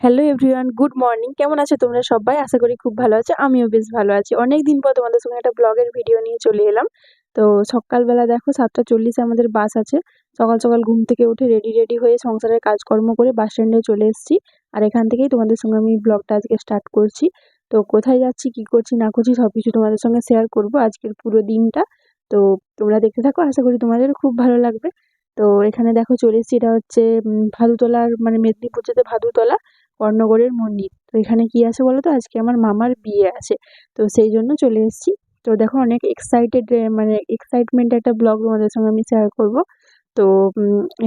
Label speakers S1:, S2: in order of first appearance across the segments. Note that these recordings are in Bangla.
S1: Hello everyone, good morning. কেমন আছো তোমরা সবাই? আশা করি খুব ভালো আছো। আমিও বেশ ভালো আছি। অনেকদিন পর তোমাদের সঙ্গে একটা ব্লগের ভিডিও নিয়ে চলে এলাম। তো সকালবেলা দেখো 7:40 এ আমাদের বাস আছে। সকাল সকাল ঘুম থেকে উঠে রেডি হয়ে সংসারের কাজকর্ম করে বাস স্ট্যান্ডে চলে এসেছি। আর এখান থেকেই তোমাদের সঙ্গে আমি ব্লগটা আজকে স্টার্ট করছি। তো কোথায় যাচ্ছি, কি করছি না করছি সবকিছু তোমাদের সঙ্গে শেয়ার করব আজকের পুরো দিনটা। তো তোমরা দেখতে থাকো, আশা করি তোমাদের খুব ভালো লাগবে। তো এখানে দেখো চলে এসেছি, এটা হচ্ছে ভাদুতলার মানে মেদিনীপুর যেতে ভাদুতলা কর্ণগরের মন্দির। তো এখানে কি আছে বলো তো, আজকে আমার মামার বিয়ে আছে। তো সেই জন্য চলে এসেছি। তো দেখো অনেক মানে এক্সাইটমেন্ট একটা ব্লগ তোমাদের সঙ্গে আমি শেয়ার করব। তো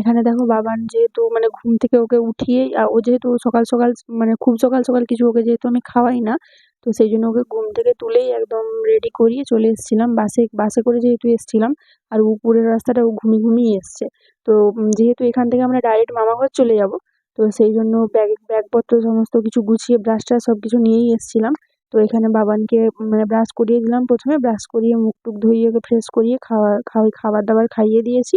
S1: এখানে দেখো বাবান যেহেতু মানে ঘুম থেকে ওকে উঠিয়েই ও যেহেতু সকাল সকাল মানে খুব সকাল সকাল কিছু ওকে যেহেতু আমি খাওয়াই না, তো সেই জন্য ওকে ঘুম থেকে তুলেই একদম রেডি করিয়ে চলে এসেছিলাম বাসে। বাসে করে যেহেতু এসেছিলাম আর উপরের রাস্তাটা ও ঘুমিয়ে এসছে। তো যেহেতু এখান থেকে আমরা ডাইরেক্ট মামাঘর চলে যাব, তো সেই জন্য ব্যাগপত্র সমস্ত কিছু গুছিয়ে ব্রাশ ট্রাশ সব কিছু নিয়েই এসেছিলাম। তো এখানে বাবানকে মানে ব্রাশ করিয়ে দিলাম, প্রথমে ব্রাশ করিয়ে মুখ টুক ধুইয়ে ওকে ফ্রেশ করিয়ে খাবার দাবার খাইয়ে দিয়েছি।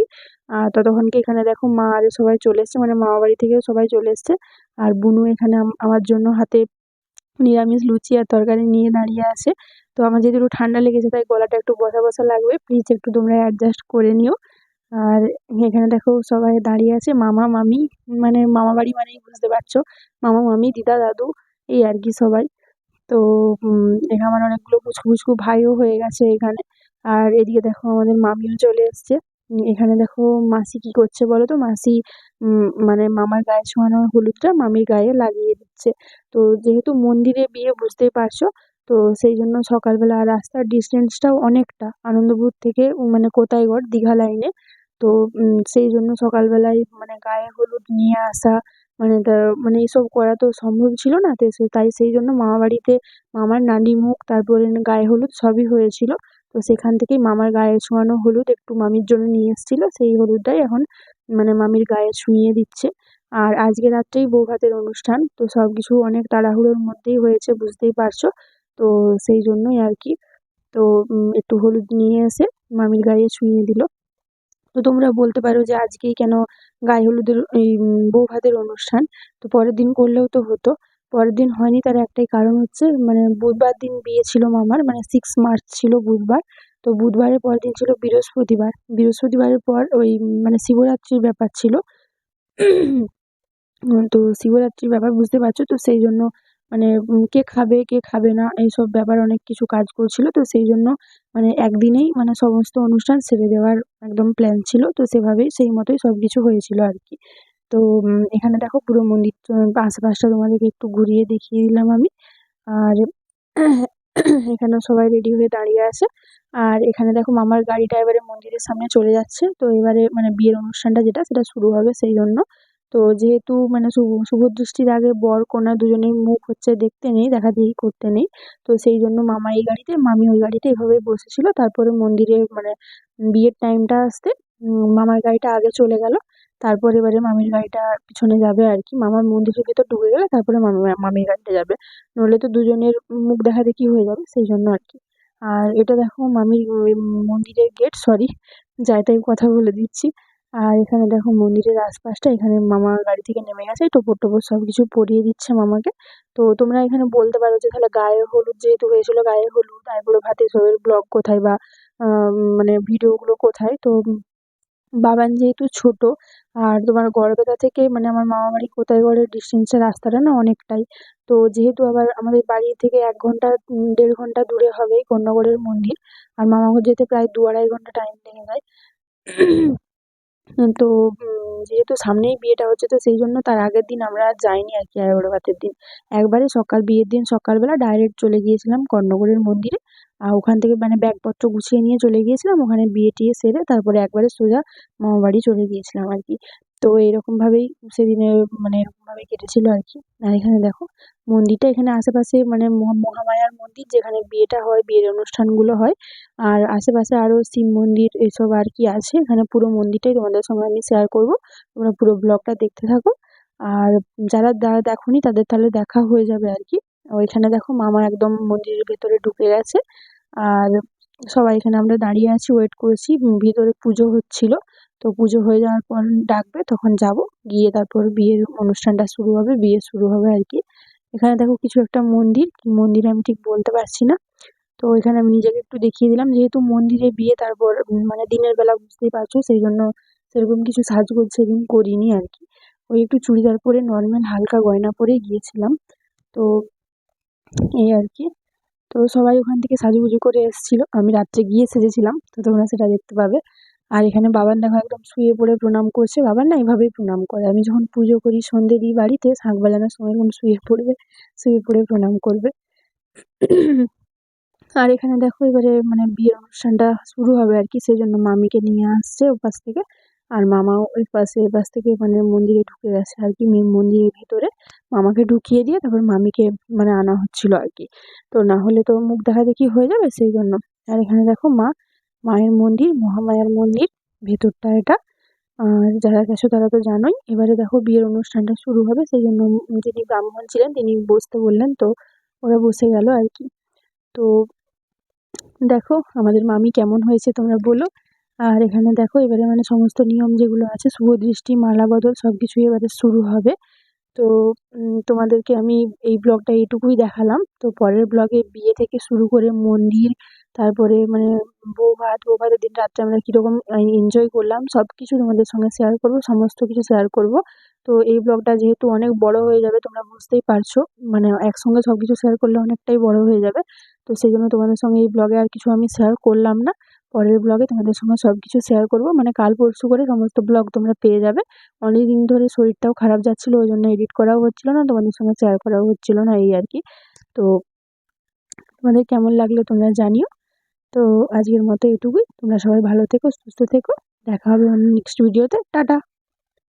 S1: আর ততক্ষণকে এখানে দেখো মা আর সবাই চলে এসছে, মানে মামা বাড়ি থেকেও সবাই চলে এসছে। আর বুনু এখানে আমার জন্য হাতে নিরামিষ লুচি আর তরকারি নিয়ে দাঁড়িয়ে আছে। তো আমার যেহেতু একটু ঠান্ডা লেগেছে তাই গলাটা একটু বসা বসা লাগবে, প্লিজ একটু তোমরা অ্যাডজাস্ট করে নিও। আর এখানে দেখো সবাই দাঁড়িয়ে আছে, মামা মামি, মানে মামা বাড়ি মানেই বুঝতে পারছো, মামা মামি দিদা দাদু এই আর কি সবাই। তো এখানে আমার অনেকগুলো পুচকু পুচকু ভাইও হয়ে গেছে এখানে। আর এদিকে দেখো আমাদের মামিও চলে এসছে। এখানে দেখো মাসি কি করছে বলো তো, মাসি মানে মামার গায়ে ছোঁয়ানো হলুদটা মামির গায়ে লাগিয়ে দিচ্ছে। তো যেহেতু মন্দিরে বিয়ে বুঝতেই পারছো, তো সেই জন্য সকালবেলা আর রাস্তার ডিস্টেন্সটাও অনেকটা আনন্দপুর থেকে মানে কোতাইগড় দীঘা লাইনে। তো সেই জন্য সকালবেলায় মানে গায়ে হলুদ নিয়ে আসা মানে মানে এসব করা তো সম্ভব ছিল না। তো তাই সেই জন্য মামা বাড়িতে মামার নানি মুখ তারপরে গায়ে হলুদ সবই হয়েছিল। তো সেখান থেকেই মামার গায়ে ছোঁয়ানো হলুদ একটু মামির জন্য নিয়ে এসেছিল, সেই হলুদটাই এখন মানে মামির গায়ে ছুঁইয়ে দিচ্ছে। আর আজকে রাত্রেই বৌভাতের অনুষ্ঠান, তো সবকিছু অনেক তাড়াহুড়োর মধ্যেই হয়েছে বুঝতেই পারছো। তো সেই জন্যই আর কি। তো একটু হলুদ নিয়ে এসে মামির গায়ে ছুঁইয়ে দিল। তো তোমরা বলতে পারো যে আজকেই কেন গায়ে হলুদের এই বৌভাতের অনুষ্ঠান, তো পরের দিন করলেও তো হতো। পরের দিন হয়নি, তার একটাই কারণ হচ্ছে মানে বুধবার দিন বিয়ে ছিল মামার, মানে 6 মার্চ ছিল বুধবার। তো বুধবারের পরের দিন ছিল বৃহস্পতিবার। বৃহস্পতিবারের পর ওই মানে শিবরাত্রির ব্যাপার ছিল। তো শিবরাত্রির ব্যাপার বুঝতে পারছো, তো সেই জন্য মানে কে খাবে কে খাবে না এইসব ব্যাপার অনেক কিছু কাজ করছিল। তো সেই জন্য মানে একদিনেই মানে সমস্ত অনুষ্ঠান সেরে দেওয়ার একদম প্ল্যান ছিল। তো সেভাবেই সেই মতোই সবকিছু হয়েছিল আর কি। তো এখানে দেখো পুরো মন্দির আশেপাশটা তোমাদেরকে একটু ঘুরিয়ে দেখিয়ে দিলাম আমি। আর এখানে সবাই রেডি হয়ে দাঁড়িয়ে আছে। আর এখানে দেখো মামার গাড়িটা এবারে মন্দিরের সামনে চলে যাচ্ছে। তো এবারে মানে বিয়ের অনুষ্ঠানটা যেটা সেটা শুরু হবে সেই জন্য। তো যেহেতু মানে শুভ দৃষ্টির আগে বর কন্যা দুজনেই মুখ হচ্ছে দেখতে নেই, দেখাদেখি করতে নেই। তো সেই জন্য মামা এই গাড়িতে মামি ওই গাড়িতে এভাবেই বসেছিল। তারপরে মন্দিরে মানে বিয়ের টাইমটা আসতে মামার গাড়িটা আগে চলে গেল। তারপর এবারে মামির গাড়িটা পিছনে যাবে আর কি। মামার মন্দিরের ভেতর ঢুকে গেলে তারপরে মামির গাড়িটা যাবে, নইলে তো দুজনের মুখ দেখাদেখি হয়ে যাবে সেই জন্য আর কি। আর এটা দেখো মামির মন্দিরের গেট, সরি যাই তাই কথা বলে দিচ্ছি। আর এখানে দেখো মন্দিরের আশপাশটা, এখানে মামা গাড়ি থেকে নেমে গেছে, টোপর টোপর সবকিছু পরিয়ে দিচ্ছে মামাকে। তো তোমরা এখানে বলতে পারো যে তাহলে গায়ে হলুদ যেহেতু হয়েছিল, গায়ে হলুদ আর বুড়ো ভাতে সবের ব্লগ কোথায় বা মানে ভিডিওগুলো কোথায়। তো বাবান যেহেতু ছোট আর তোমার গড়বেতা থেকে মানে আমার মামা বাড়ি কোথায় ডিস্টেন্সের রাস্তাটা না অনেকটাই। তো যেহেতু আবার আমাদের বাড়ি থেকে 1 ঘন্টা 1.5 ঘন্টা দূরে হবে কন্যগড়ের মন্দির। আর মামাঘর যেতে প্রায় 2-2.5 ঘন্টা টাইম লেগে যায়। তো যেহেতু সামনেই বিয়েটা হচ্ছে, তো সেই জন্য তার আগের দিন আমরা আর যাইনি আর কি আইবুড়ো ভাতের দিন। একবারে বিয়ের দিন সকালবেলা ডাইরেক্ট চলে গিয়েছিলাম কর্ণগরের মন্দিরে। আর ওখান থেকে মানে ব্যাগপত্র গুছিয়ে নিয়ে চলে গিয়েছিলাম, ওখানে বিয়ে টিয়ে সেরে তারপরে একবারে সোজা মামা বাড়ি চলে গিয়েছিলাম আর কি। তো এরকম ভাবেই সেদিনে মানে এরকম ভাবে কেটেছিল আর কি। আর এখানে দেখো মন্দিরটা, এখানে আশেপাশে মানে মহামায়ার মন্দির যেখানে বিয়েটা হয়, বিয়ের অনুষ্ঠানগুলো হয়। আর আশেপাশে আরো শিব মন্দির এসব আর কি আছে। এখানে পুরো মন্দিরটাই তোমাদের সঙ্গে আমি শেয়ার করব, তোমরা পুরো ব্লগটা দেখতে থাকো। আর যারা দেখোনি তাদের তাহলে দেখা হয়ে যাবে আর কি। ওইখানে দেখো মামা একদম মন্দিরের ভেতরে ঢুকে গেছে। আর সবাই এখানে আমরা দাঁড়িয়ে আছি, ওয়েট করছি। ভিতরে পুজো হচ্ছিল, তো পুজো হয়ে যাওয়ার পর ডাকবে, তখন যাব। গিয়ে তারপর বিয়ের অনুষ্ঠানটা শুরু হবে, বিয়ে শুরু হবে আর কি। এখানে দেখো কিছু একটা মন্দির, কি মন্দির আমি ঠিক বলতে পারছি না। তো এখানে আমি নিজেকে একটু দেখিয়ে দিলাম, যেহেতু মন্দিরে বিয়ে, তারপর মানে দিনের বেলা বুঝতেই পারছো, সেই জন্য সেরকম কিছু সাজগোজ সেদিন করিনি আর কি। ওই একটু চুড়িদার পরে নর্মাল হালকা গয়না পরে গিয়েছিলাম। তো এই আর কি। তো সবাই ওখান থেকে সাজুগুজু করে এসেছিল, আমি রাত্রে গিয়ে সেজেছিলাম, তো তোমরা সেটা দেখতে পাবে। আর এখানে বাবার দেখো একদম শুয়ে পড়ে প্রণাম করছে। বাবার না এভাবেই প্রণাম করে, আমি যখন পুজো করি সন্ধে দিই বাড়িতে, শাঁখ বাজানোর সময় এরকম শুয়ে পড়বে, শুয়ে পড়ে প্রণাম করবে। আর এখানে দেখো এবারে মানে বিয়ের অনুষ্ঠানটা শুরু হবে আর কি, সেজন্য মামিকে নিয়ে আসছে ওপাশ থেকে। আর মামাও এপাশ থেকে মানে মন্দিরে ঢুকে গেছে আর কি, মেন মন্দিরের ভিতরে। মামাকে ঢুকিয়ে দিয়ে তারপর মামিকে মানে আনা হচ্ছিল আর কি। তো না হলে তো মুখ দেখাদেখি হয়ে যাবে, সেই জন্য। আর এখানে দেখো মায়ের মন্দির, মহামায়ার মন্দির, ভেতরটা এটা। আর যারা গেছো তারা তো জানোই। এবারে দেখো বিয়ের অনুষ্ঠানটা শুরু হবে, সেই জন্য যিনি ব্রাহ্মণ ছিলেন তিনি বসতে বললেন, তো ওরা বসে গেল আর কি। তো দেখো আমাদের মামি কেমন হয়েছে তোমরা বলো। আর এখানে দেখো এবারে মানে সমস্ত নিয়ম যেগুলো আছে, শুভ দৃষ্টি, মালা বদল, সবকিছুই এবারে শুরু হবে। তো তোমাদেরকে আমি এই ব্লগটা এইটুকুই দেখালাম। তো পরের ব্লগে বিয়ে থেকে শুরু করে মন্দির, তারপরে মানে বউ ভাতের দিন রাত্রে আমরা কীরকম এনজয় করলাম, সব কিছু তোমাদের সঙ্গে শেয়ার করব, সমস্ত কিছু শেয়ার করব। তো এই ব্লগটা যেহেতু অনেক বড় হয়ে যাবে, তোমরা বুঝতেই পারছো, মানে একসঙ্গে সব কিছু শেয়ার করলে অনেকটাই বড় হয়ে যাবে। তো সেই জন্য তোমাদের সঙ্গে এই ব্লগে আর কিছু আমি শেয়ার করলাম না। পরের ব্লগে তোমাদের সঙ্গে সব কিছু শেয়ার করব, মানে কাল পরশু করে সমস্ত ব্লগ তোমরা পেয়ে যাবে। অনেকদিন ধরে শরীরটাও খারাপ যাচ্ছিল, ওই জন্য এডিট করাও হচ্ছিল না, তোমাদের সঙ্গে শেয়ার করাও হচ্ছিল না, এই আর কি। তো তোমাদের কেমন লাগলো তোমরা জানিও। তো আজকের মতো এটুকুই, তোমরা সবাই ভালো থেকো, সুস্থ থেকো। দেখা হবে অন্য নেক্সট ভিডিওতে। টাটা।